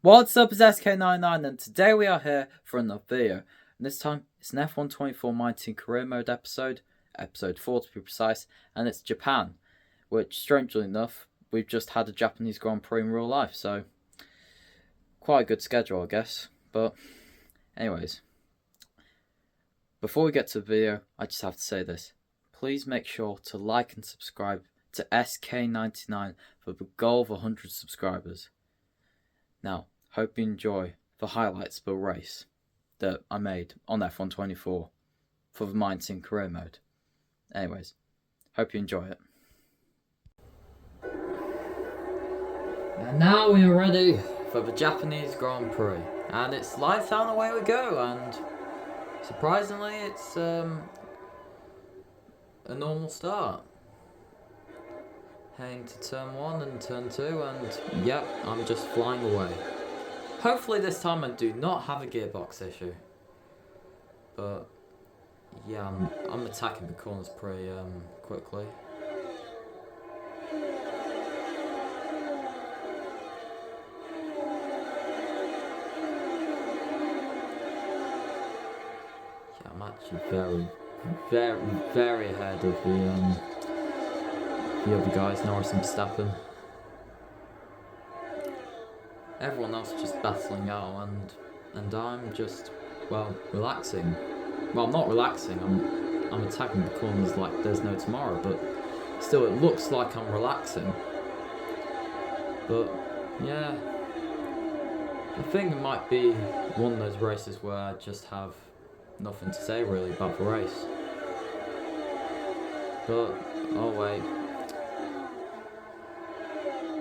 What's up, it's SK99 and today we are here for another video. And this time it's an F1 2419 career mode episode 4 to be precise, and it's Japan, which strangely enough, we've just had a Japanese Grand Prix in real life, so quite a good schedule I guess. But anyways, before we get to the video, I just have to say this. Please make sure to like and subscribe to SK99 for the goal of 100 subscribers. Now, hope you enjoy the highlights of the race that I made on F1 24 for the Mind Sim career mode. Anyways, hope you enjoy it. And now we are ready for the Japanese Grand Prix. And it's lights out and away we go, and surprisingly it's a normal start. Heading to turn 1 and turn 2, and yep, I'm just flying away. Hopefully this time I do not have a gearbox issue. But yeah, I'm attacking the corners pretty quickly. Yeah, I'm actually very ahead of the other guys, Norris and Verstappen. Everyone else is just battling out, and I'm just, well, relaxing. Well, I'm not relaxing, I'm attacking the corners like there's no tomorrow, but still it looks like I'm relaxing. But yeah, I think it might be one of those races where I just have nothing to say really about the race. But, oh wait.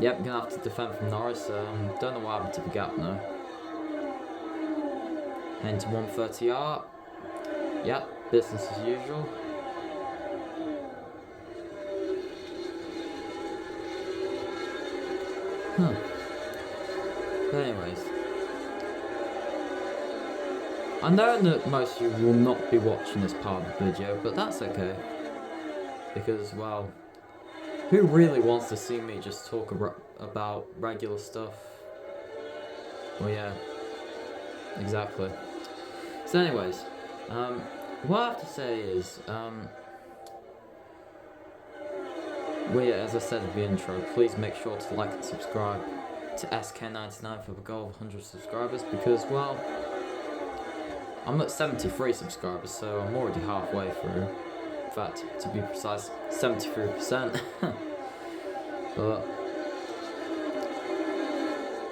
Yep, gonna have to defend from Norris. Don't know what happened to the gap now. Heading to 130R. Yep, business as usual. But anyways, I know that most of you will not be watching this part of the video, but that's okay. Because, well, who really wants to see me just talk about regular stuff? Well, yeah, exactly. So anyways, what I have to say is, well, yeah, as I said in the intro, please make sure to like and subscribe to SK99 for the goal of 100 subscribers, because, well, I'm at 73 subscribers, so I'm already halfway through. In fact, to be precise, 73%. but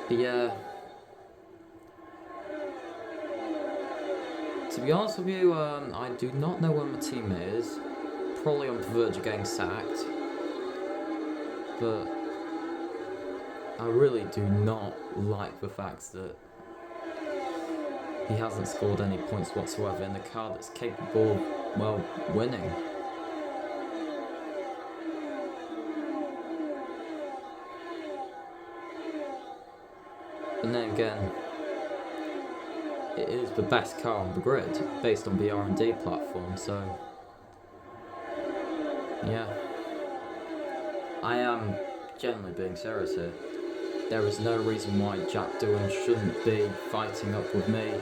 yeah, to be honest with you, I do not know where my teammate is. Probably on the verge of getting sacked. But I really do not like the fact that he hasn't scored any points whatsoever in the car that's capable of, well, winning. But then again, it is the best car on the grid, based on the R&D platform, so yeah. I am genuinely being serious here. There is no reason why Jack DOOHAN shouldn't be fighting up with me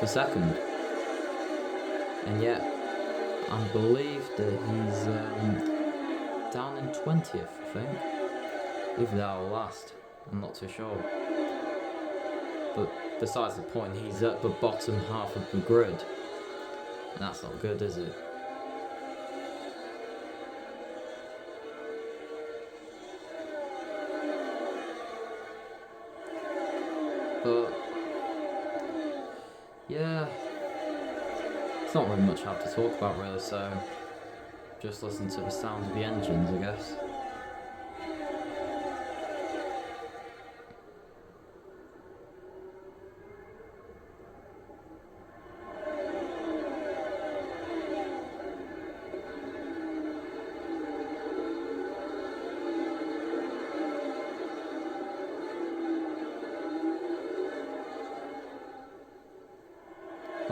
for second. And yet, I believe that he's down in 20th, I think. Either that or last, I'm not too sure. But besides the point, he's at the bottom half of the grid. And that's not good, is it? But yeah, it's not really much I have to talk about really, so just listen to the sound of the engines, I guess.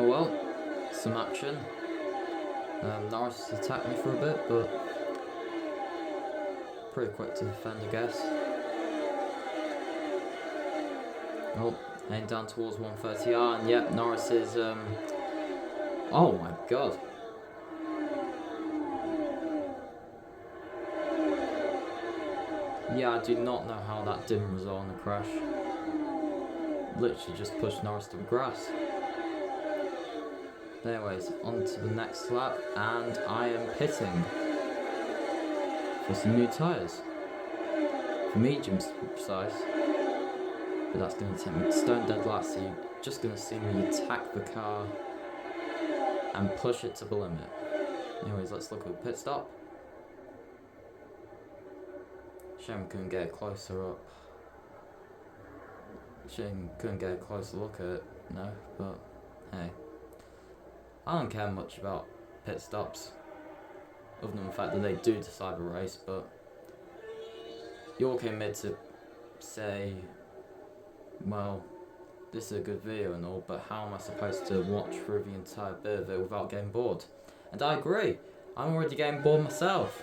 Oh well, some action. Norris attacked me for a bit, but pretty quick to defend, I guess. Oh, heading down towards 130R, and yep, Norris is, oh my god. Yeah, I do not know how that didn't result in a crash. Literally just pushed Norris to the grass. But anyways, on to the next lap, and I am pitting for some new tyres. For mediums to be precise. But that's going to take me stone dead last, so you're just going to see me attack the car and push it to the limit. Anyways, let's look at the pit stop. Shame we couldn't get a closer up. Shame couldn't get a closer look at it, no, but hey. I don't care much about pit stops, other than the fact that they do decide the race, but you all came here to say, well, this is a good video and all, but how am I supposed to watch through the entire bit of it without getting bored? And I agree, I'm already getting bored myself.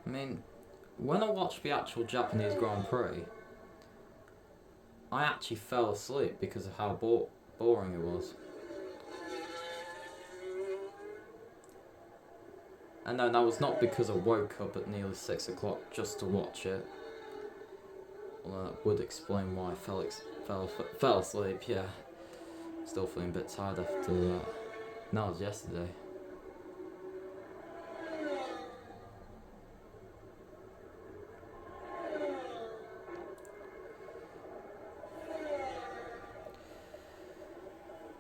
I mean, when I watched the actual Japanese Grand Prix, I actually fell asleep because of how boring it was. And no, that was not because I woke up at nearly 6 o'clock just to watch it. Well, that would explain why I fell asleep, yeah. Still feeling a bit tired after that. And that was yesterday.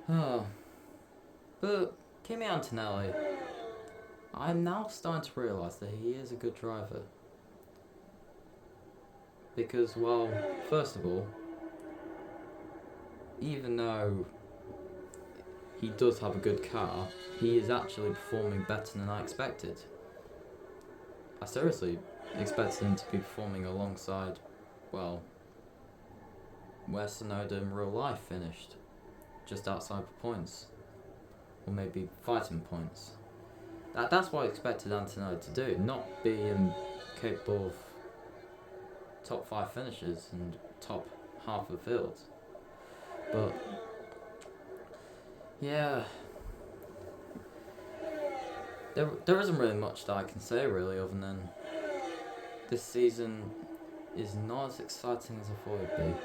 Oh, but Kimi Antonelli, I'm now starting to realise that he is a good driver. Because, well, first of all, even though he does have a good car, he is actually performing better than I expected. I seriously expected him to be performing alongside, well, where Tsunoda in real life finished. Just outside the points, or maybe fighting points. That's what I expected Antonelli to do, not be capable of top 5 finishes and top half of the field. But yeah, there isn't really much that I can say really, other than this season is not as exciting as I thought it'd be.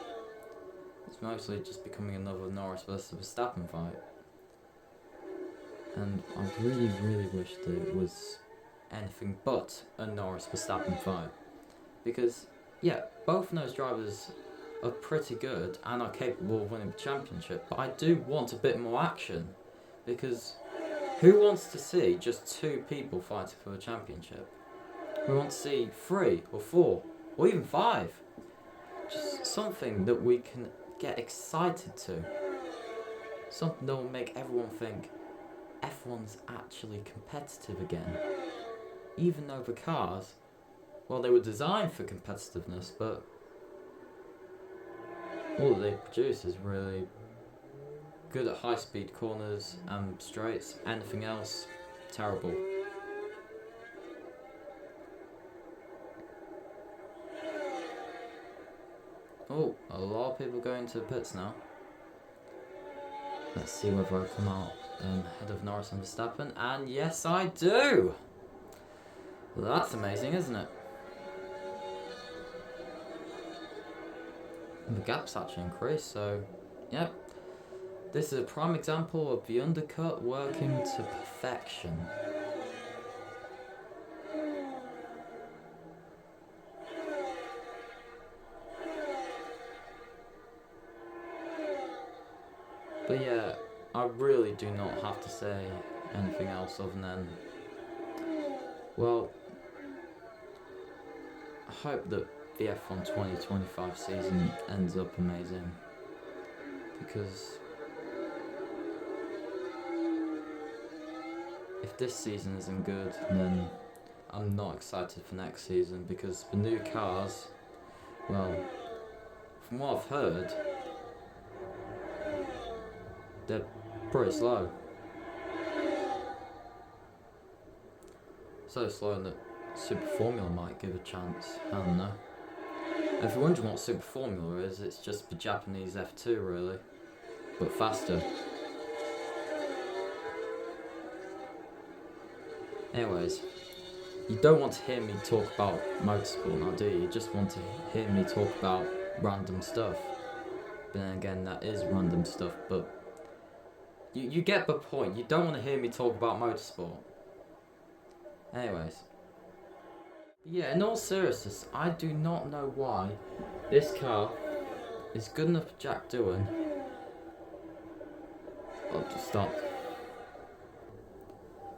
It's mostly just becoming another Norris versus Verstappen fight. And I really, really wish that it was anything but a Norris Verstappen fight. Because, yeah, both of those drivers are pretty good and are capable of winning the championship, but I do want a bit more action. Because who wants to see just 2 people fighting for the championship? We want to see 3 or 4 or even 5. Just something that we can get excited to. Something that will make everyone think F1's actually competitive again. Even though the cars, well, they were designed for competitiveness, but all that they produce is really good at high speed corners and straights. Anything else, terrible. Oh, a lot of people going to the pits now. Let's see whether I come out ahead of Norris and Verstappen, and yes I do! Well, that's amazing, isn't it? And the gap's actually increased, so yep. This is a prime example of the undercut working to perfection. But yeah, I really do not have to say anything else other than, well, I hope that the F1 2025 season ends up amazing, because if this season isn't good, then I'm not excited for next season, because the new cars, well, from what I've heard, they're pretty slow. So slow that Super Formula might give a chance. I don't know. If you're wondering what Super Formula is, it's just the Japanese F2 really, but faster. Anyways, you don't want to hear me talk about motorsport now, do you? You just want to hear me talk about random stuff. But then again, that is random stuff, but you get the point. You don't want to hear me talk about motorsport. Anyways. Yeah, in all seriousness, I do not know why this car is good enough for Jack Doohan. I'll just stop.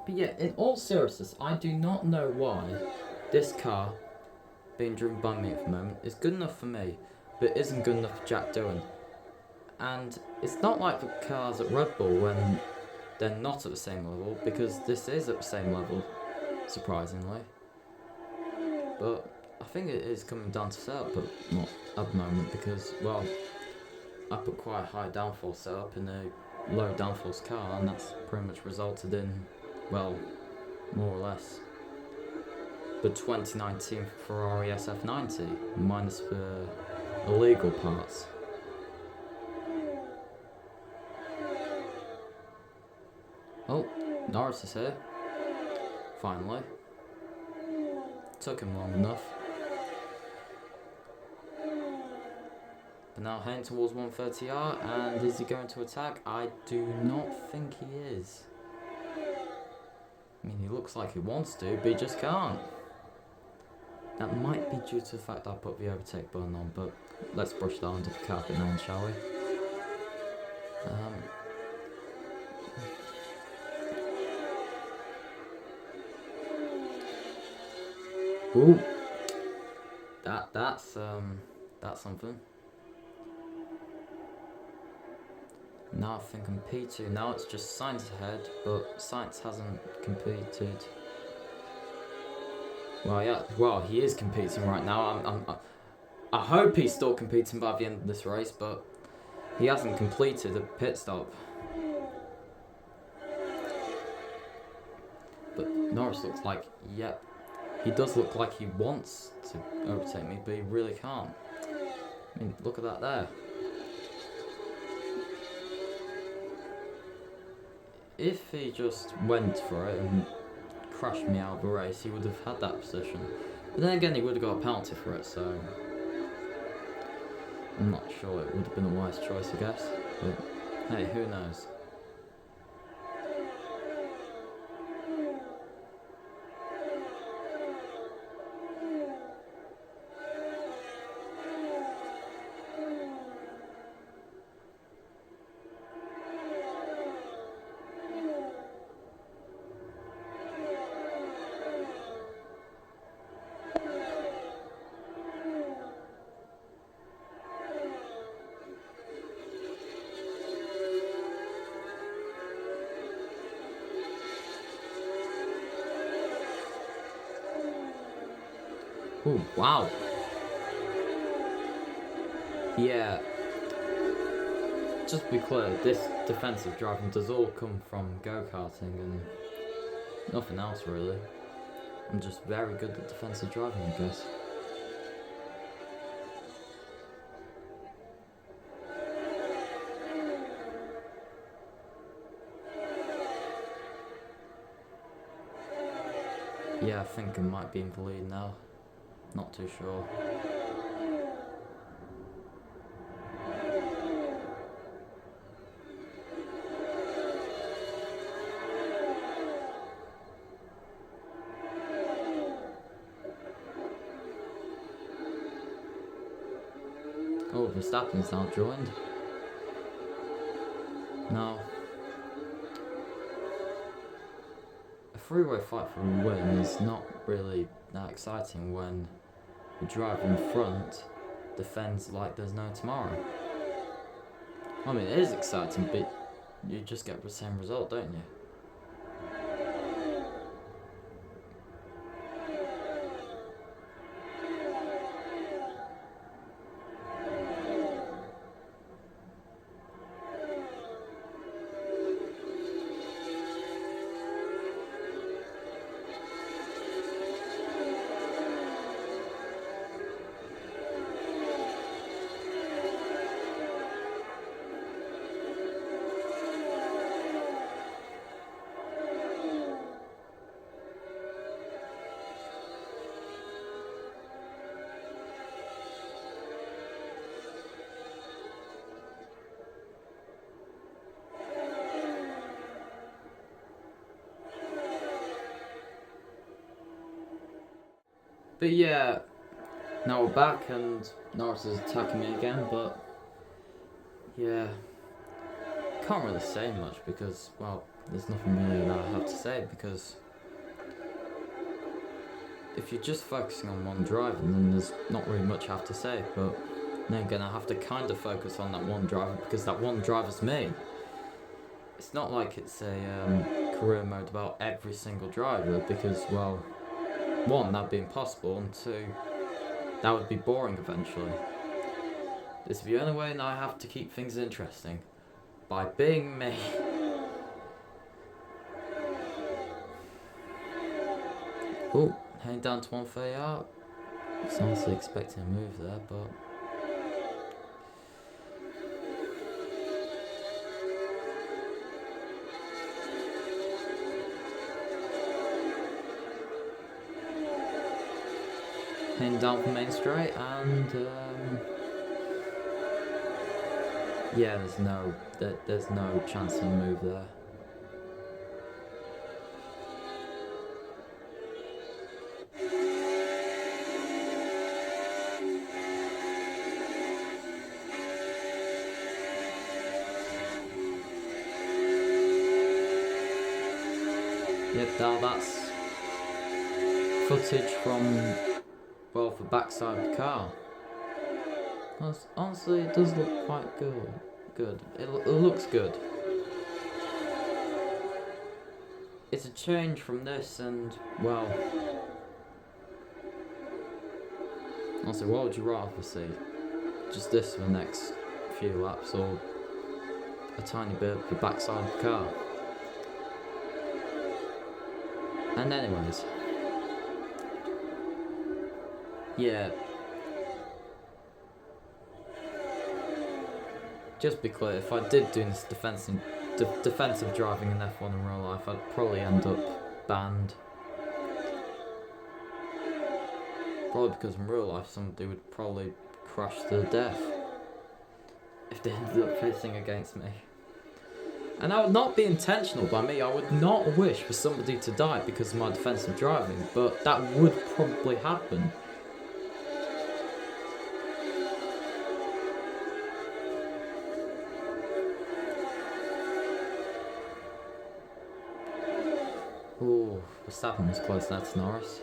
But yeah, in all seriousness, I do not know why this car, being driven by me at the moment, is good enough for me, but isn't good enough for Jack Doohan. And it's not like the cars at Red Bull when they're not at the same level, because this is at the same level, surprisingly. But I think it is coming down to setup, but not at the moment, because, well, I put quite a high downforce setup in a low downforce car, and that's pretty much resulted in, well, more or less, the 2019 Ferrari SF90, minus the illegal parts. Oh, Norris is here. Finally. Took him long enough. But now heading towards 130R, and is he going to attack? I do not think he is. I mean, he looks like he wants to, but he just can't. That might be due to the fact that I put the overtake button on, but let's brush that under the carpet now, shall we? Ooh, that's something. Now I think I'm P2. Now it's just Sainz ahead, but Sainz hasn't competed. Well, yeah. Well, he is competing right now. I hope he's still competing by the end of this race, but he hasn't completed a pit stop. But Norris looks like, yep. He does look like he wants to overtake me, but he really can't. I mean, look at that there. If he just went for it and crashed me out of the race, he would have had that position. But then again, he would have got a penalty for it, so I'm not sure it would have been a wise choice, I guess. But hey, who knows? Oh, wow. Yeah. Just to be clear, this defensive driving does all come from go-karting and nothing else really. I'm just very good at defensive driving, I guess. Yeah, I think I might be in the lead now. Not too sure. Oh, Verstappen's now joined. No. A three-way fight for a win is not really that exciting when the driver in front defends like there's no tomorrow. I mean, it is exciting, but you just get the same result, don't you? But yeah, now we're back and Norris is attacking me again, but yeah, can't really say much because, well, there's nothing really that I have to say, because if you're just focusing on one driver, then there's not really much I have to say. But then again, I have to kind of focus on that one driver because that one driver's me. It's not like it's a career mode about every single driver, because, well, one, that'd be impossible, and two, that would be boring eventually. This is the only way that I have to keep things interesting, by being me. Oh, heading down to 130 out. I was honestly expecting a move there, but heading down from Main Straight, and yeah, there's no chance of a move there. Yep, now that's footage from, well, the backside of the car. Honestly, it does look quite good. It looks good. It's a change from this, and, well, honestly, what would you rather see? Just this for the next few laps, or a tiny bit of the backside of the car? And anyways, yeah, just be clear, if I did do this defensive driving in F1 in real life, I'd probably end up banned. Probably because in real life somebody would probably crash to death if they ended up racing against me. And that would not be intentional by me. I would not wish for somebody to die because of my defensive driving, but that would probably happen. Ooh, Verstappen was close there to Norris.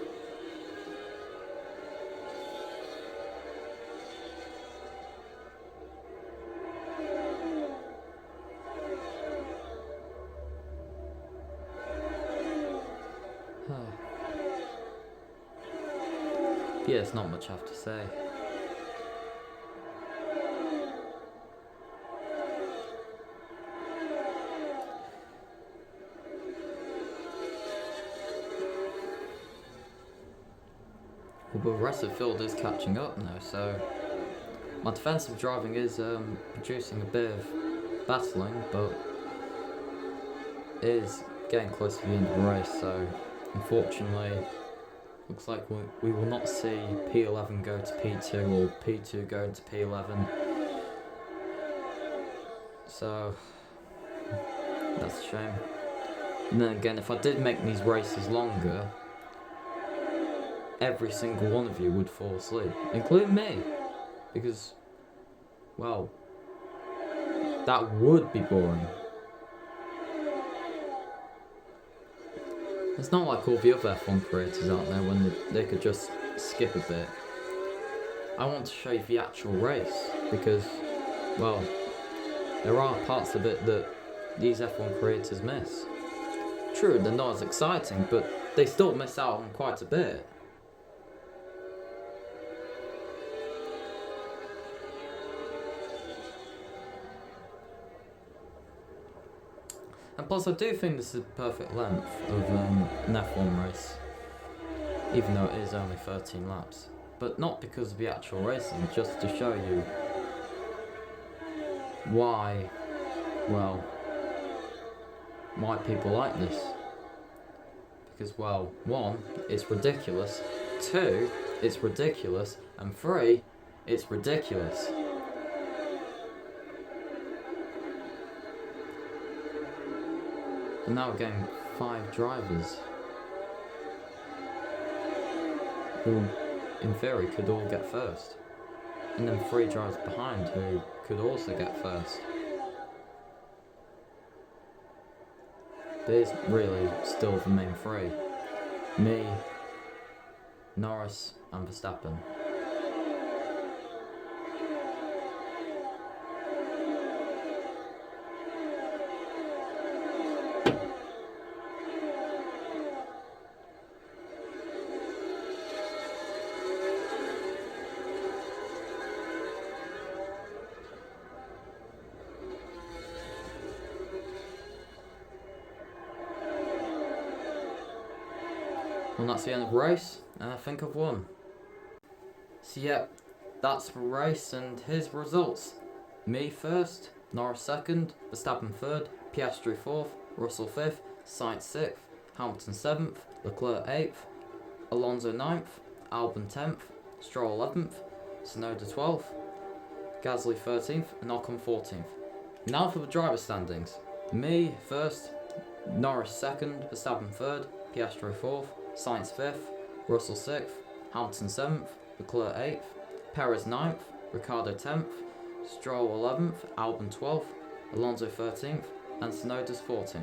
Yeah, there's not much I have to say. Well, the rest of the field is catching up now, so my defensive driving is producing a bit of battling, but it is getting close to the end of the race, so unfortunately looks like we will not see P11 go to P2 or P2 go into P11. So that's a shame. And then again, if I did make these races longer, every single one of you would fall asleep, including me, because, well, that would be boring. It's not like all the other F1 creators out there when they could just skip a bit. I want to show you the actual race because, well, there are parts of it that these F1 creators miss. True, they're not as exciting, but they still miss out on quite a bit. And plus, I do think this is the perfect length of an F1 race, even though it is only 13 laps. But not because of the actual racing, just to show you why, well, why people like this. Because, well, one, it's ridiculous, two, it's ridiculous, and three, it's ridiculous. And now we're getting 5 drivers who in theory, could all get first. And then 3 drivers behind who could also get first. But it's really still the main 3. Me, Norris and Verstappen. Well, that's the end of the race, and I think I've won. So yeah, that's the race, and here's the results. Me first, Norris second, Verstappen third, Piastri fourth, Russell fifth, Sainz sixth, Hamilton seventh, Leclerc eighth, Alonso ninth, Albon 10th, Stroll 11th, Tsunoda 12th, Gasly 13th, and Ocon 14th. Now for the driver standings. Me first, Norris second, Verstappen third, Piastri fourth, Sainz 5th, Russell 6th, Hamilton 7th, Leclerc 8th, Perez 9th, Ricciardo 10th, Stroll 11th, Albon 12th, Alonso 13th, and Tsunoda's 14th.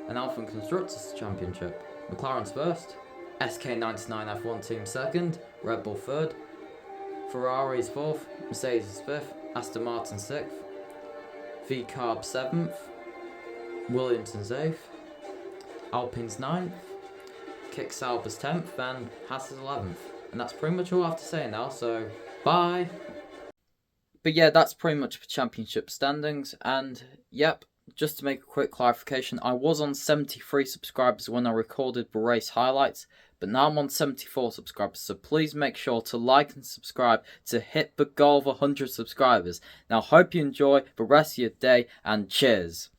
And now for the Constructors' Championship. McLaren's first, SK99 F1 team second, Red Bull third, Ferrari's fourth, Mercedes 5th, Aston Martin 6th, V-Carb 7th, Williamson's 8th, Alpine's 9th, Kick Sauber's 10th, and Haas's 11th. And that's pretty much all I have to say now, so bye! But yeah, that's pretty much the championship standings, and yep, just to make a quick clarification, I was on 73 subscribers when I recorded the race highlights, but now I'm on 74 subscribers, so please make sure to like and subscribe to hit the goal of 100 subscribers. Now, hope you enjoy the rest of your day, and cheers!